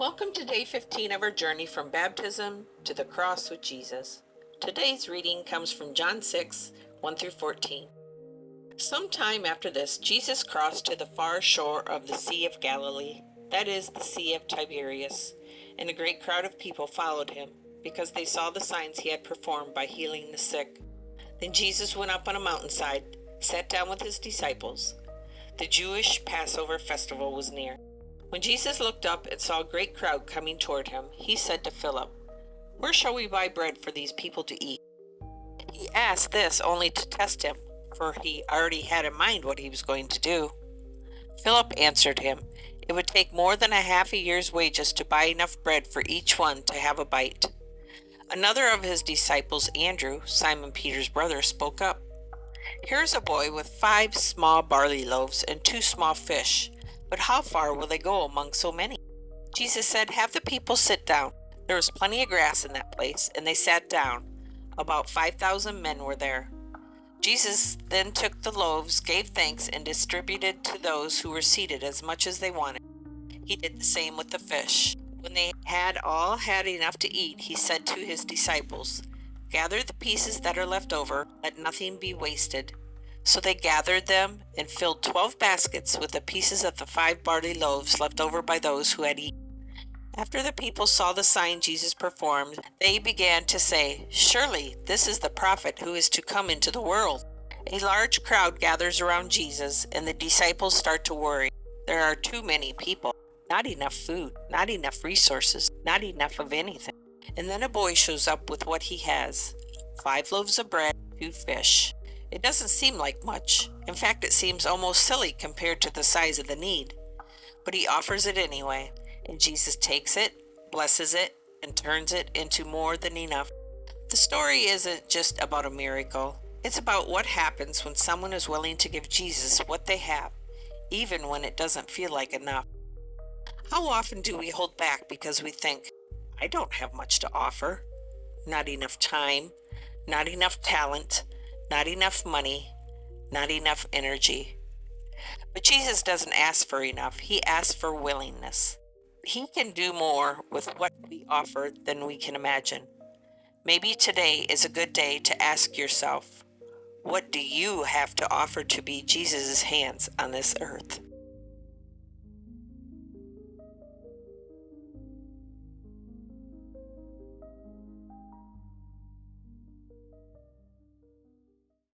Welcome to day 15 of our journey from baptism to the cross with Jesus. Today's reading comes from John 6, 1 through 14. Sometime after this, Jesus crossed to the far shore of the Sea of Galilee, that is, the Sea of Tiberias, and a great crowd of people followed him, because they saw the signs he had performed by healing the sick. Then Jesus went up on a mountainside, sat down with his disciples. The Jewish Passover festival was near. When Jesus looked up and saw a great crowd coming toward him, he said to Philip, "Where shall we buy bread for these people to eat?" He asked this only to test him, for he already had in mind what he was going to do. Philip answered him, "It would take more than a half a year's wages to buy enough bread for each one to have a bite." Another of his disciples, Andrew, Simon Peter's brother, spoke up. "Here's a boy with 5 small barley loaves and 2 small fish. But how far will they go among so many?" Jesus said, "Have the people sit down." There was plenty of grass in that place, and they sat down. About 5,000 men were there. Jesus then took the loaves, gave thanks, and distributed to those who were seated as much as they wanted. He did the same with the fish. When they had all had enough to eat, he said to his disciples, "Gather the pieces that are left over, let nothing be wasted." So they gathered them and filled 12 baskets with the pieces of the 5 barley loaves left over by those who had eaten. After the people saw the sign Jesus performed, they began to say, "Surely this is the prophet who is to come into the world." A large crowd gathers around Jesus, and the disciples start to worry. There are too many people, not enough food, not enough resources, not enough of anything. And then a boy shows up with what he has: 5 loaves of bread, 2 fish. It doesn't seem like much. In fact, it seems almost silly compared to the size of the need. But he offers it anyway, and Jesus takes it, blesses it, and turns it into more than enough. The story isn't just about a miracle. It's about what happens when someone is willing to give Jesus what they have, even when it doesn't feel like enough. How often do we hold back because we think, "I don't have much to offer"? Not enough time, not enough talent, not enough money, not enough energy. But Jesus doesn't ask for enough. He asks for willingness. He can do more with what we offer than we can imagine. Maybe today is a good day to ask yourself, what do you have to offer to be Jesus' hands on this earth?